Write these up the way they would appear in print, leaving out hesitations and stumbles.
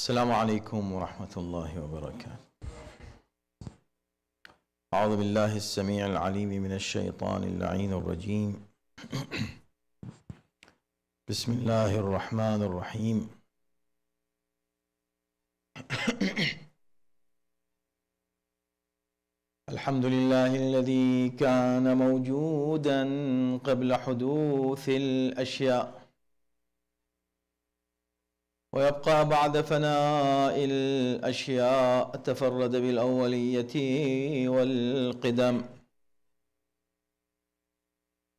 السلام عليكم ورحمة الله وبركاته. أعوذ بالله السميع العليم من الشيطان اللعين الرجيم. بسم الله الرحمن الرحيم. الحمد لله الذي كان موجودا قبل حدوث الأشياء ويبقى بعد فناء الأشياء، تفرد بالأولية والقدم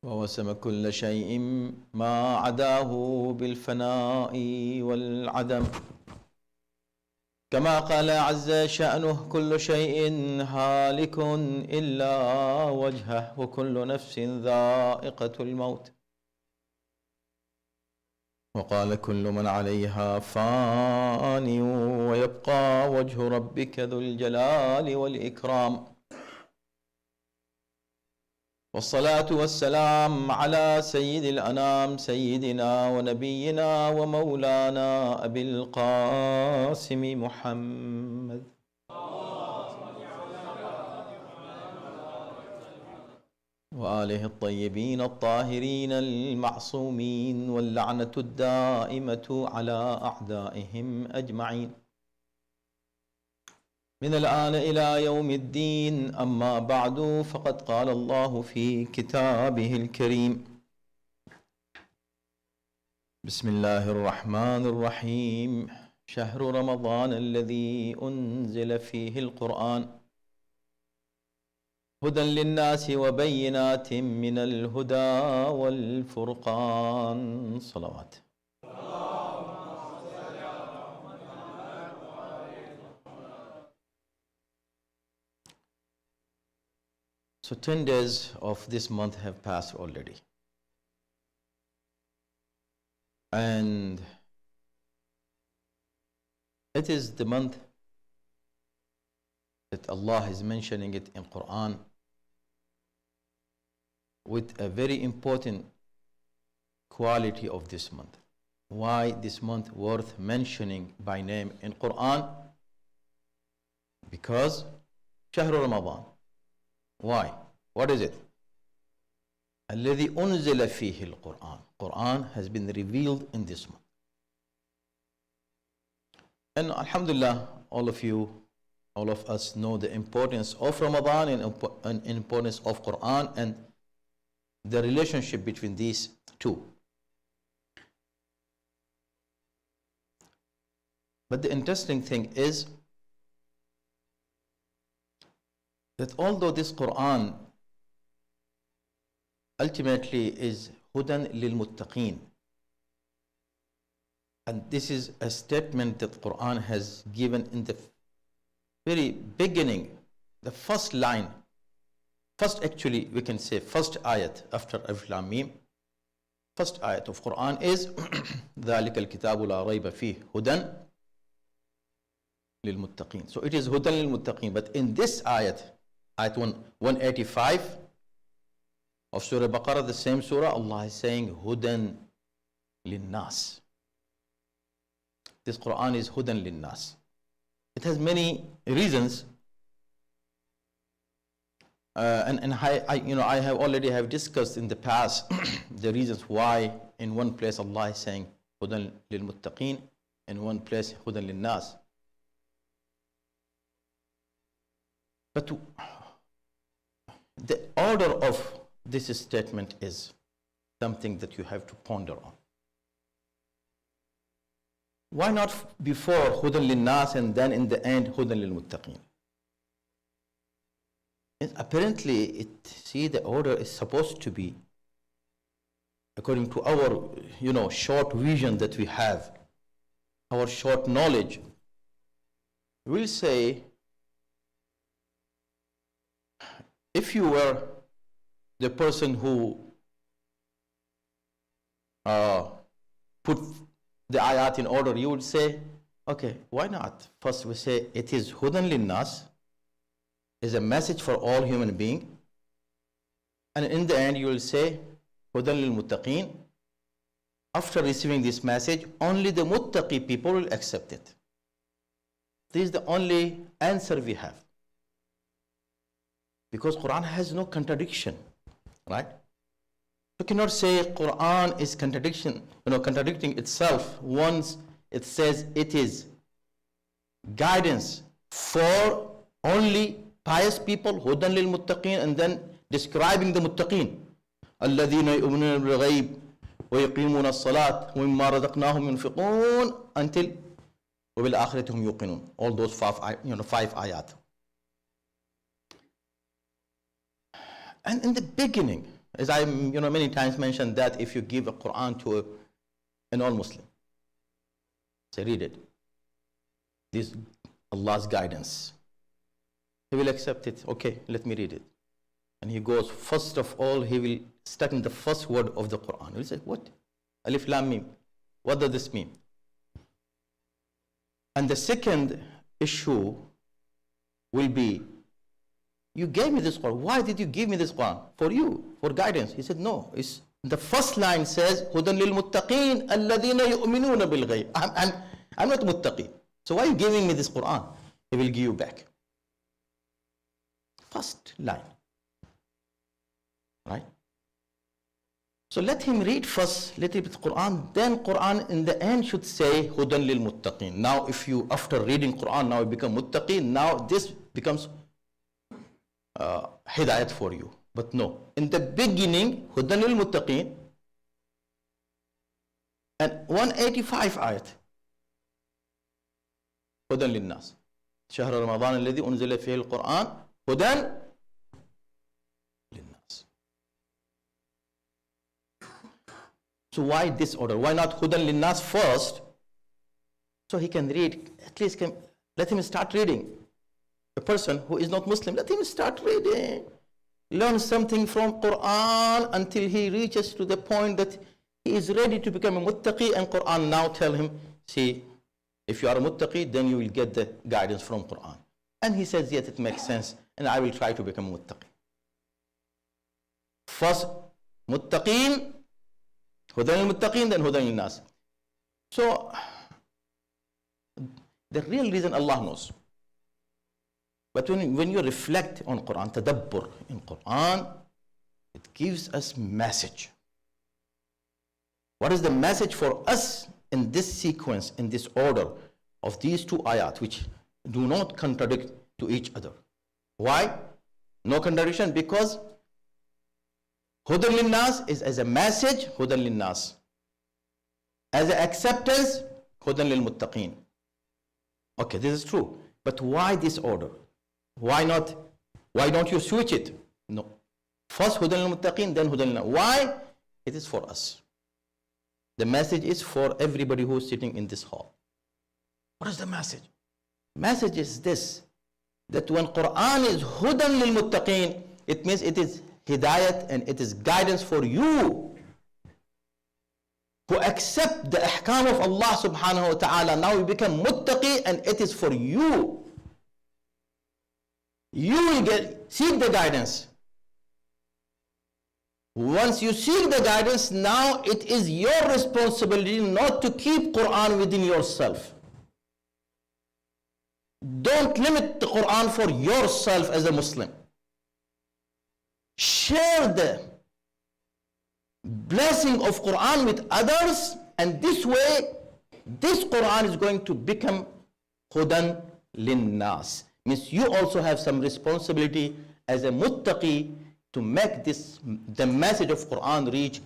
ووسم كل شيء ما عداه بالفناء والعدم، كما قال عز شأنه: كل شيء هالك إلا وجهه وكل نفس ذائقة الموت. وقال: كل من عليها فان ويبقى وجه ربك ذو الجلال والإكرام. والصلاة والسلام على سيد الأنام سيدنا ونبينا ومولانا أبي القاسم محمد وآله الطيبين الطاهرين المعصومين، واللعنة الدائمة على أعدائهم أجمعين من الآن إلى يوم الدين. أما بعد، فقد قال الله في كتابه الكريم: بسم الله الرحمن الرحيم. شهر رمضان الذي أنزل فيه القرآن هدى للناس وبينات من الهدى والفرقان. صلوات. So 10 days of this month have passed already. And it is the month that Allah is mentioning it in Quran with a very important quality of this month. Why this month worth mentioning by name in Quran? Because شهر رمضان. Why? What is it? الذي أنزل فيه القرآن. Quran has been revealed in this month. And Alhamdulillah, all of us know the importance of Ramadan and importance of Quran and the relationship between these two. But the interesting thing is that although this Quran ultimately is hudan lil muttaqeen, and this is a statement that Quran has given in the very beginning, the first line, actually we can say first ayat after Alif Lam Mim. First ayat of Quran is ذَلِكَ الْكِتَابُ لَا رَيْبَ فِيهِ هُدًى لِلْمُتَّقِينَ. So it is hudan lil muttaqeen. But in this ayat 185 of Surah Baqarah, the same surah, Allah is saying hudan lin-nas. This Quran is hudan lin-nas. It has many reasons, and I have already discussed in the past the reasons why in one place Allah is saying hudan lil muttaqeen, in one place hudan lin-nas. But the order of this statement is something that you have to ponder on. Why not before hudan lin-nas and then in the end hudan lil muttaqeen? Apparently, the order is supposed to be according to our, short vision that we have, our short knowledge. We'll say, if you were the person who put the ayat in order, you would say, okay, why not? First we say it is hudan lin-nas, is a message for all human beings. And in the end you will say hudan lil muttaqeen. After receiving this message, only the muttaqi people will accept it. This is the only answer we have. Because Quran has no contradiction, right? You cannot say Quran is contradicting itself once it says it is guidance for only pious people, hudan lil muttaqin, and then describing the muttaqin. الَّذِينَ يُؤْمِنُونَ بِالْغَيْبِ وَيُقِيمُونَ الصَّلَاةَ وَمِمَّا رَزَقْنَاهُمْ يُنْفِقُونَ until وَبِالْآخِرَةِ هُمْ يُوقِنُونَ. All those five ayat. And in the beginning, as I many times mentioned, that if you give a Quran to a non-Muslim, say read it, this is Allah's guidance, he will accept it. Okay, let me read it. And he goes, first of all, he will start in the first word of the Quran. He will say, what? Alif Lam Mim. What does this mean? And the second issue will be, you gave me this Quran. Why did you give me this Quran? For you, for guidance. He said, no. The first line says, Hudan lil muttaqin alladhina yu'minuna bil ghayb. I'm not muttaqi. So why are you giving me this Quran? He will give you back. First line. Right? So let him read first, let him read Quran, then Quran in the end should say Hudan lil muttaqin. Now if you, after reading Quran, now you become muttaqi, now this becomes hidayat for you. But no, in the beginning, Hudan lil muttaqin, and 185 ayat, Hudan lil nas. شهر رمضان الذي أنزل فيه القرآن هدى للناس. So why this order? Why not Hudan lil nas first? So he can read, at least let him start reading. A person who is not Muslim, let him start reading. Learn something from Quran until he reaches to the point that he is ready to become a muttaqi, and Quran now tell him, see, if you are a muttaqi, then you will get the guidance from Quran. And he says, yes, it makes sense, and I will try to become a muttaqi. First, muttaqin, Hudan al-muttaqin, then Hudan al-nas. So, the real reason Allah knows. But when you reflect on Quran, tadabbur in Quran, it gives us message. What is the message for us in this sequence, in this order of these two ayat, which do not contradict to each other? Why? No contradiction, because Hudan lil nas is as a message, Hudan lil nas. As an acceptance, Hudan lil muttaqin. Okay, this is true. But why this order? Why not? Why don't you switch it? No. First Hudan lil muttaqin, then Hudan lil nas. Why? It is for us. The message is for everybody who is sitting in this hall. What is the message? Message is this, that when Quran is Hudan lil muttaqin, it means it is hidayat and it is guidance for you who accept the ahkam of Allah subhanahu wa ta'ala. Now you become muttaqi and it is for you. You will seek the guidance. Once you seek the guidance, now it is your responsibility not to keep Quran within yourself. Don't limit the Quran for yourself as a Muslim. Share the blessing of Quran with others, and this way, this Quran is going to become Hudan lin nas. Means you also have some responsibility as a muttaqi to make the message of Quran reach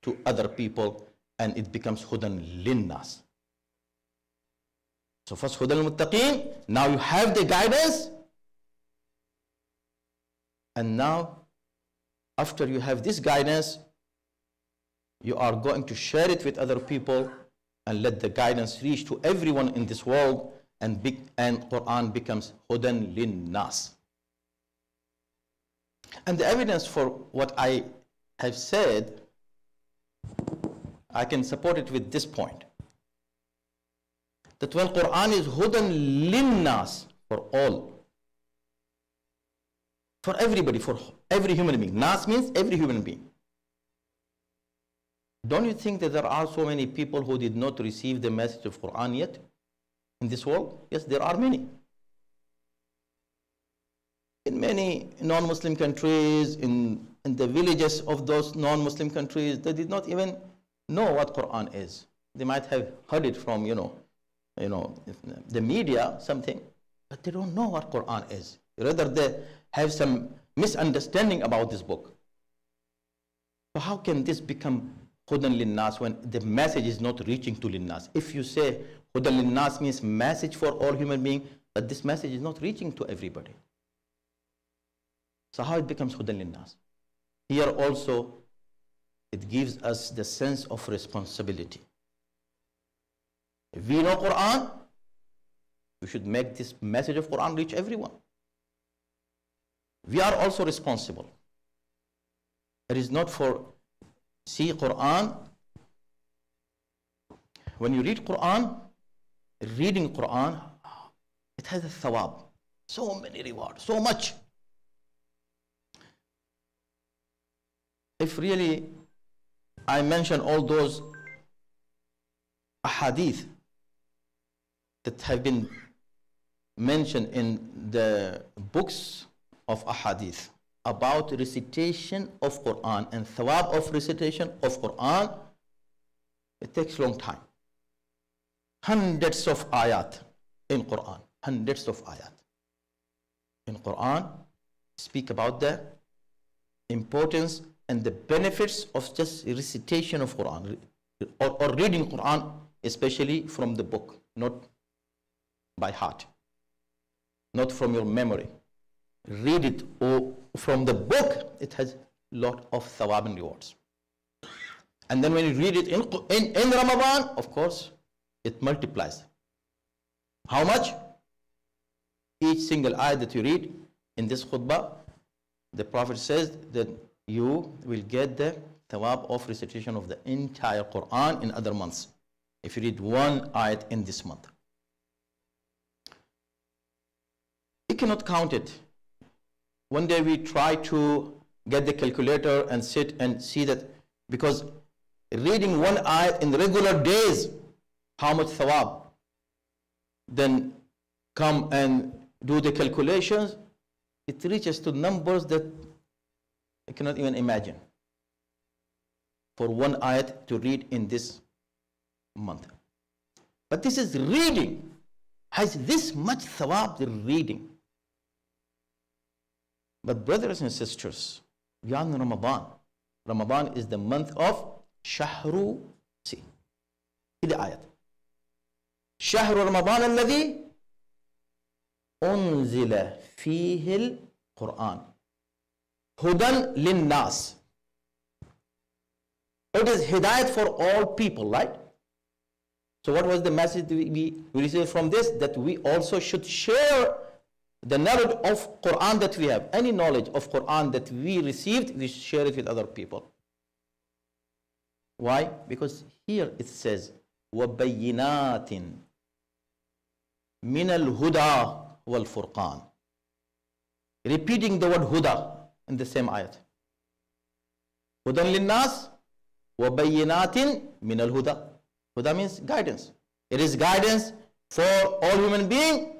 to other people, and it becomes Hudan lin nas. So first Hudan al-Muttaqin, now you have the guidance, and now after you have this guidance, you are going to share it with other people and let the guidance reach to everyone in this world, and Quran becomes Hudan lin nas. And the evidence for what I have said, I can support it with this point. That when Quran is Hudan lin nas, for all, for everybody, for every human being. Nas means every human being. Don't you think that there are so many people who did not receive the message of Quran yet? in this world? Yes, there are many. In many non-Muslim countries, in the villages of those non-Muslim countries, they did not even know what Quran is. They might have heard it from, the media, something, but they don't know what Quran is. Rather, they have some misunderstanding about this book. So how can this become Hudan Linnas when the message is not reaching to Linnas? If you say Hudan Linnas means message for all human beings, but this message is not reaching to everybody. So how it becomes Hudan Linnas? Here also, it gives us the sense of responsibility. If we know Quran, we should make this message of Quran reach everyone. We are also responsible. It is not for, see Quran, when you read Quran, reading Quran, it has a thawab, so many rewards, so much. If really I mention all those ahadith that have been mentioned in the books of ahadith about recitation of Quran and thawab of recitation of Quran, it takes a long time. Hundreds of ayat in Quran, hundreds of ayat in Quran speak about the importance and the benefits of just recitation of Quran or reading Quran, especially from the book, not by heart, not from your memory. Read it or from the book, it has a lot of thawab and rewards. And then when you read it in Ramadan, of course, it multiplies. How much? Each single ayah that you read in this khutbah, the Prophet says that you will get the thawab of recitation of the entire Quran in other months, if you read one ayat in this month. You cannot count it. One day we try to get the calculator and sit and see that, because reading one ayat in regular days, how much thawab, then come and do the calculations, it reaches to numbers that I cannot even imagine for one ayat to read in this month. But this is reading, has this much thawab, the reading. But brothers and sisters, we are in Ramadan. Ramadan is the month of Shahru, see the ayat. Shahru Ramadan alladhi unzila fihi al-Quran. Hudan linnas. It is hidayat for all people, right? So what was the message we received from this? That we also should share the knowledge of Quran that we have. Any knowledge of Quran that we received, we share it with other people. Why? Because here it says, وَبَيِّنَاتٍ مِنَ الْهُدَى وَالْفُرْقَانِ. Repeating the word huda in the same ayat. Hudan linnas wa bayyinatin min al huda. Huda means guidance. It is guidance for all human beings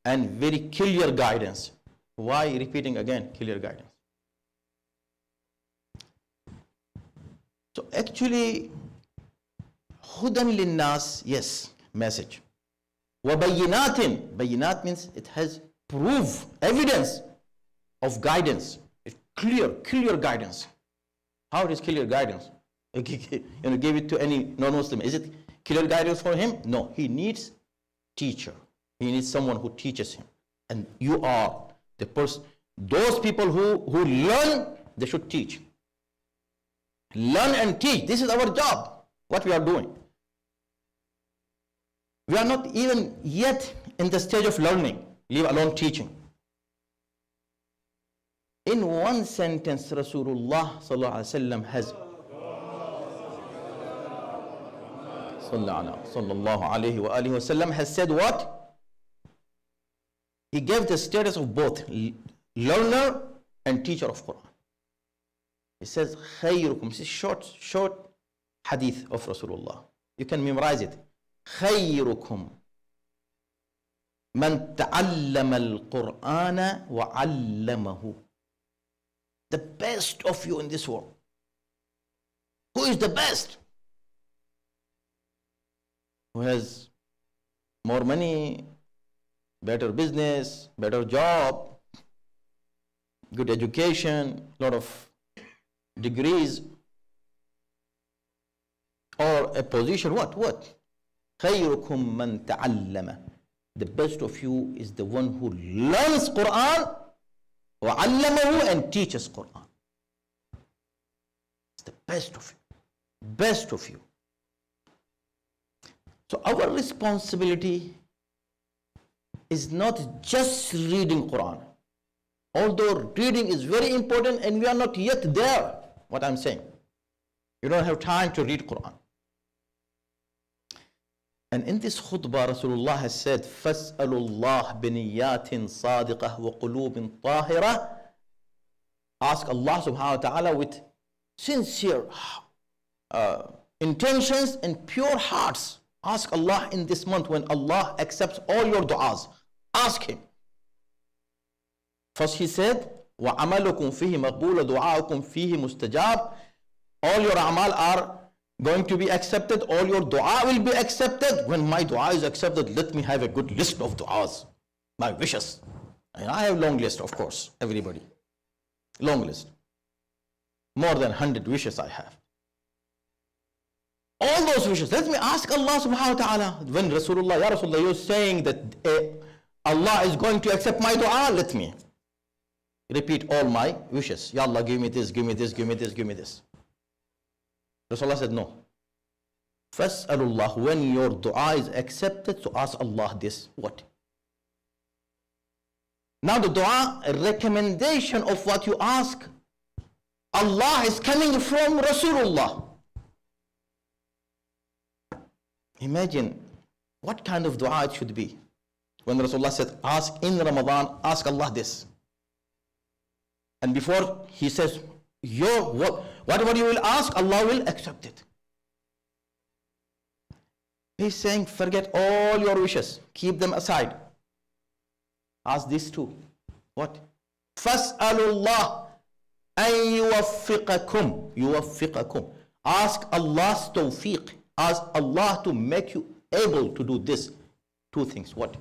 and very clear guidance. Why repeating again clear guidance? So actually, hudan linnas, yes, message. Wa bayyinatin, bayyinat means it has proof, evidence of guidance. It's clear guidance. How it is clear guidance? Give it to any non-Muslim. Is it clear guidance for him? No, he needs teacher. He needs someone who teaches him. And you are the person. Those people who learn, they should teach. Learn and teach. This is our job, what we are doing. We are not even yet in the stage of learning, leave alone teaching. In one sentence, Rasulullah sallallahu alaihi wasallam has sallallahu alaihi wa alihi wasallam has said what? He gave the status of both learner and teacher of Quran. He says, خيركم. This is short hadith of Rasulullah. You can memorize it. خيركم من تعلم القرآن وعلمه. The best of you in this world. Who is the best? Who has more money, better business, better job, good education, lot of degrees, or a position. What? خيركم من تعلم. The best of you is the one who learns Quran وعلمه and teaches Quran. It's the best of you. Best of you. So our responsibility is not just reading Quran. Although reading is very important and we are not yet there, what I'm saying. You don't have time to read Quran. And in this khutbah, Rasulullah has said, فَاسْأَلُوا اللَّهِ بِنِيَّاتٍ صَادِقَةٍ وَقُلُوبٍ طَاهِرَةٍ. Ask Allah subhanahu wa ta'ala with sincere intentions and pure hearts. Ask Allah in this month when Allah accepts all your du'as. Ask Him. First He said, وَعَمَلُكُمْ فِيهِ مَقْبُولَ دُعَاءُكُمْ فِيهِ مُسْتَجَابٌ. All your amal are going to be accepted. All your dua will be accepted. When my dua is accepted, let me have a good list of du'as, my wishes. And I have long list, of course, everybody. Long list. More than 100 wishes I have. All those wishes, let me ask Allah subhanahu wa ta'ala. When Rasulullah, Ya Rasulullah, you're saying that Allah is going to accept my dua, let me repeat all my wishes. Ya Allah, give me this, give me this, give me this, give me this. Rasulullah said, no. Fas'alullah, when your dua is accepted, so ask Allah this. What? Now the dua, a recommendation of what you ask, Allah is coming from Rasulullah. Imagine what kind of dua it should be. When Rasulullah said, ask in Ramadan, ask Allah this. And before he says, whatever you will ask, Allah will accept it. He's saying, forget all your wishes. Keep them aside. Ask this too. What? Fas'alullah an yuwaffiqakum. Yuwaffiqakum. Ask Allah's tawfiq. Ask Allah to make you able to do this. Two things. What?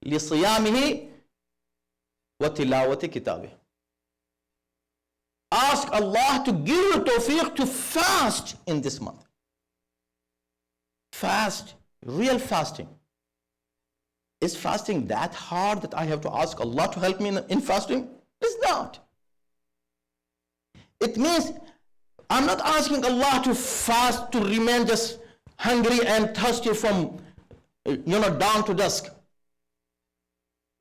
لِصِيَامِهِ وَتِلَاوَةِ كِتَابِهِ. Ask Allah to give you tawfiq to fast in this month. Fast, real fasting. Is fasting that hard that I have to ask Allah to help me in fasting? It's not. It means I'm not asking Allah to fast to remain just hungry and thirsty from down to dusk.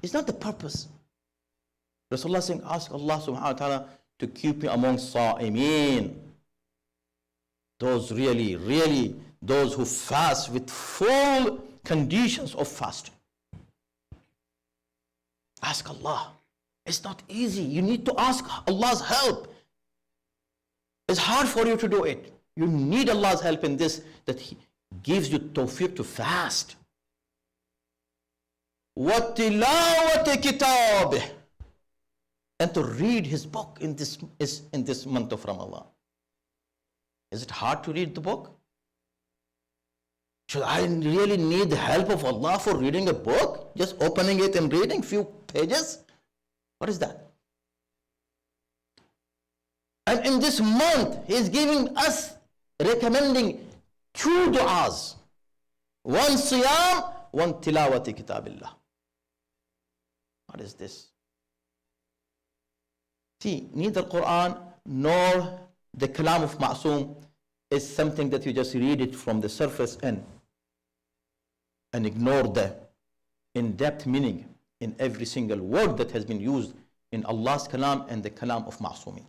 It's not the purpose. Rasulullah is saying, ask Allah subhanahu wa ta'ala to keep me among sa'imeen. Those really, those who fast with full conditions of fasting. Ask Allah. It's not easy. You need to ask Allah's help. It's hard for you to do it. You need Allah's help in this, that He gives you tawfiq to fast. وَتِلَاوَةِ كِتَابِهِ. And to read His book in this month of Ramadan. Is it hard to read the book? Should I really need the help of Allah for reading a book? Just opening it and reading few pages? What is that? And in this month, He is giving us, recommending two du'as. One siyam, one tilawati kitabillah. What is this? See, neither Quran nor the kalam of Ma'soom is something that you just read it from the surface and ignore the in-depth meaning in every single word that has been used in Allah's kalam and the kalam of Ma'soomin.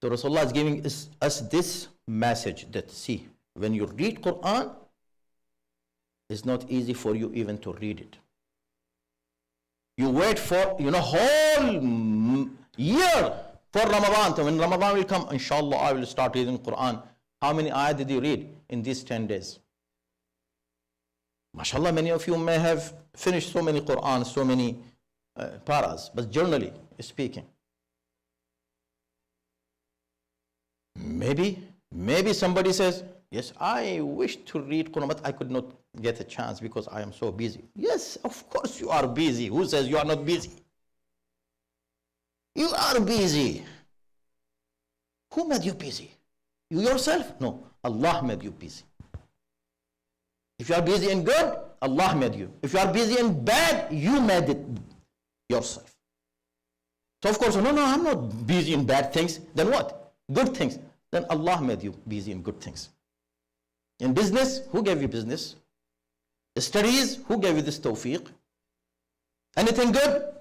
So Rasulullah is giving us this message that, see, when you read Quran, it's not easy for you even to read it. You wait for, whole year for Ramadan. So when Ramadan will come, inshallah, I will start reading Quran. How many ayat did you read in these 10 days? MashaAllah, many of you may have finished so many Quran, so many paras, but generally speaking, maybe somebody says, yes, I wish to read Quran, but I could not get a chance because I am so busy. Yes, of course you are busy. Who says you are not busy? You are busy. Who made you busy? You yourself? No, Allah made you busy. If you are busy in good, Allah made you. If you are busy in bad, you made it yourself. So of course, no, I'm not busy in bad things. Then what? Good things. Then Allah made you busy in good things. In business, who gave you business? The studies, who gave you this tawfiq? Anything good?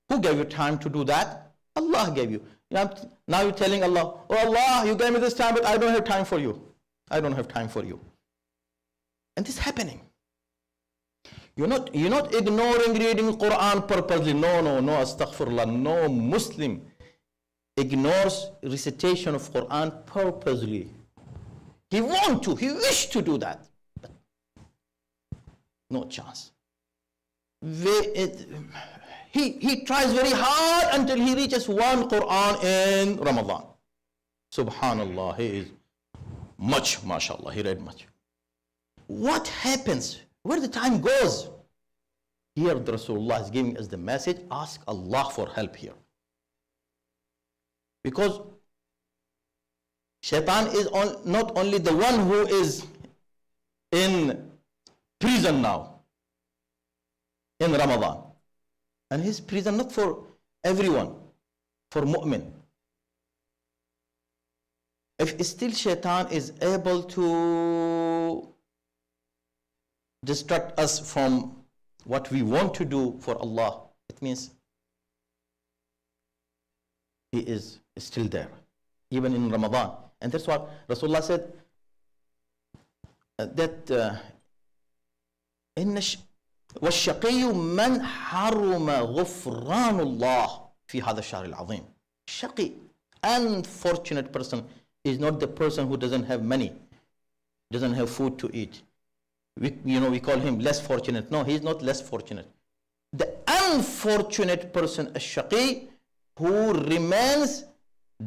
Who gave you time to do that? Allah gave you. Now you're telling Allah, oh Allah, you gave me this time, but I don't have time for you. I don't have time for you. And this is happening. You're not ignoring reading Quran purposely. No, astaghfirullah. No Muslim ignores recitation of Quran purposely. He wants to, he wishes to do that. But no chance. He tries very hard until he reaches one Quran in Ramadan. Subhanallah, he is much, mashallah, he read much. What happens? Where the time goes? Here the Rasulullah is giving us the message, ask Allah for help here. Because Shaitan is not only the one who is in prison now, in Ramadan. And his prison not for everyone, for mu'min. If still Shaitan is able to distract us from what we want to do for Allah, it means he is still there, even in Ramadan. And that's what Rasulullah said, that والشقي من حرم غفران الله في هذا الشهر العظيم. Shaqi, unfortunate person, is not the person who doesn't have money, doesn't have food to eat. We call him less fortunate. No, he is not less fortunate. The unfortunate person, a shaqi, who remains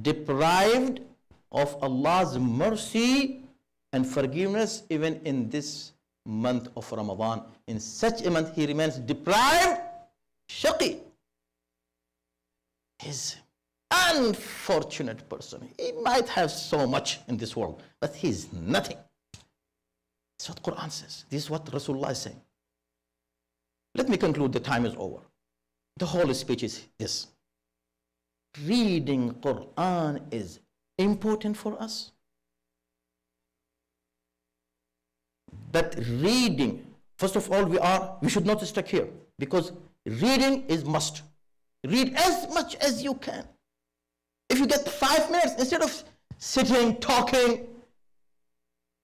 deprived of Allah's mercy and forgiveness even in this month of Ramadan. In such a month, he remains deprived. Shaqi is unfortunate person. He might have so much in this world, but he is nothing. That's what Quran says. This is what Rasulullah is saying. Let me conclude. The time is over. The whole speech is this. Reading Quran is important for us. But reading, first of all, we should not stuck here, because reading is must. Read as much as you can. If you get 5 minutes, instead of sitting, talking,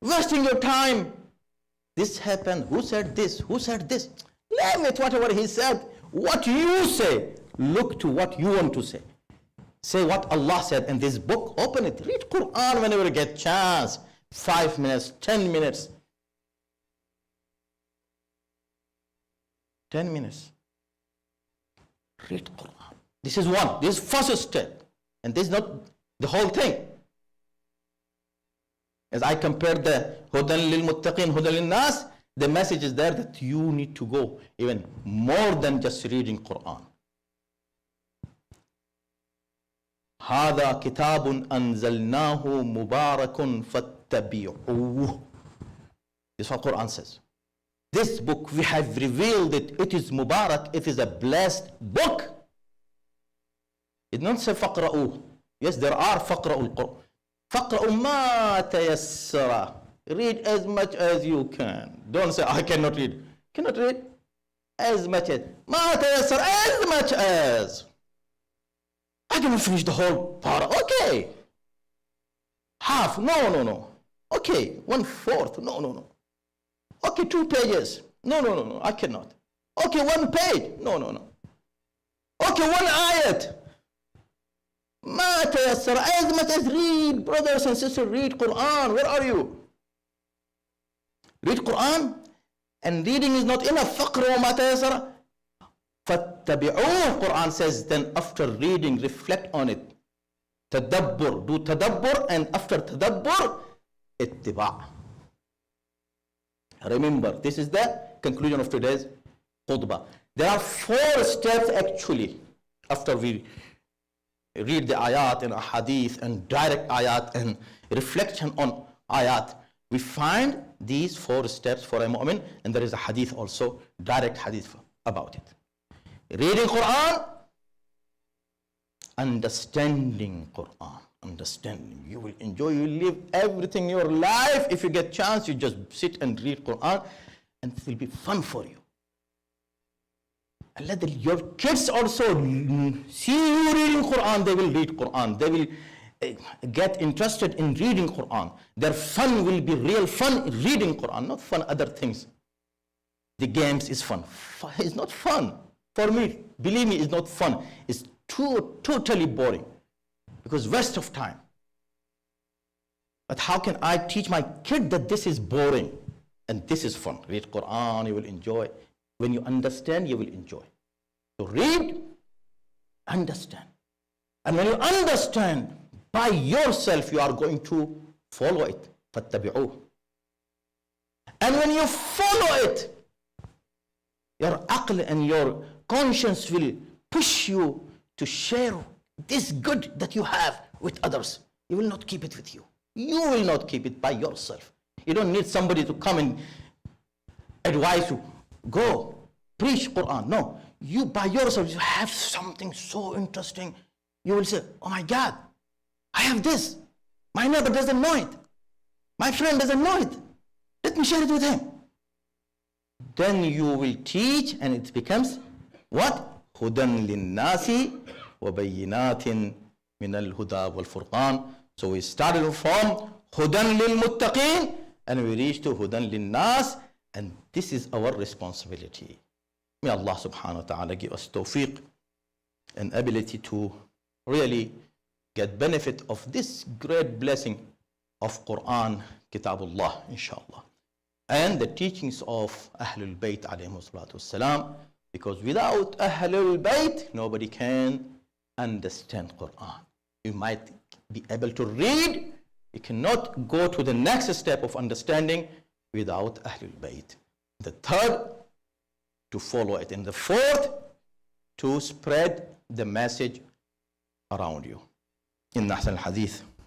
wasting your time, this happened, who said this, who said this? Leave it, whatever he said. What you say, look to what you want to say. Say what Allah said in this book, open it, read Quran whenever you get chance. 5 minutes, 10 minutes. 10 minutes. Read Quran. This is one. This is first step. And this is not the whole thing. As I compared the Hudan lil Muttaqin, Hudan lil Nas, the message is there that you need to go even more than just reading Quran. هذا كتاب أنزلناه مبارك فاتبعوه. This is what Quran says. This book, we have revealed it. It is Mubarak. It is a blessed book. It doesn't say فقرأوه. Yes, there are فقرأوا القرآن. فقرأوا ما تيسر. Read as much as you can. Don't say, I cannot read. Cannot read? As much as. ما تيسر. As much as. I cannot finish the whole para. Okay. Half. No. Okay. 1/4. No. Okay, 2 pages. No. I cannot. Okay, 1 page. No. Okay, 1 ayat. ما تيسر. As much as read, brothers and sisters, read Quran. Where are you? Read Quran and reading is not enough. فَقْرُوا مَا تَيَسَرَ فَاتَّبِعُوهُ. Quran says, then after reading, reflect on it. Tadabbur, do tadabbur, and after tadabbur, ittiba'. Remember, this is the conclusion of today's khutbah. There are 4 steps actually after we read the ayat and hadith and direct ayat and reflection on ayat. We find these 4 steps for a mu'min, and there is a hadith also, direct hadith about it. Reading Quran, understanding Quran, understanding. You will enjoy, you will live everything in your life. If you get chance, you just sit and read Quran, and it will be fun for you. And let your kids also see you reading Quran. They will read Quran. They will get interested in reading Quran. Their fun will be real fun reading Quran, not fun other things. The games is fun. It's not fun. For me, believe me, it's not fun. It's totally boring, because waste of time. But how can I teach my kid that this is boring and this is fun? Read Quran, you will enjoy. When you understand, you will enjoy. So read, understand. And when you understand by yourself, you are going to follow it. فَاتَّبِعُوهُ. And when you follow it, your aql and your conscience will push you to share this good that you have with others. You will not keep it with you. You will not keep it by yourself. You don't need somebody to come and advise you. Go, preach Quran. No, you by yourself, you have something so interesting. You will say, oh my God, I have this. My neighbor doesn't know it. My friend doesn't know it. Let me share it with him. Then you will teach, and it becomes what? هُدًى لِلنَّاسِ وَبَيِّنَاتٍ مِنَ الْهُدَى وَالْفُرْقَانِ. So we started from هُدًى لِلْمُتَّقِينَ, and we reached to هُدًى لِلنَّاسِ, and this is our responsibility. May Allah subhanahu wa ta'ala give us tawfiq and ability to really get benefit of this great blessing of Quran, Kitabullah, inshallah, and the teachings of Ahlul Bayt alayhimu salatu wassalam, because without Ahlul Bayt, nobody can understand Quran. You might be able to read, you cannot go to the next step of understanding without Ahlul Bayt. The third, to follow it. And the fourth, to spread the message around you. In Ahsan al-Hadith,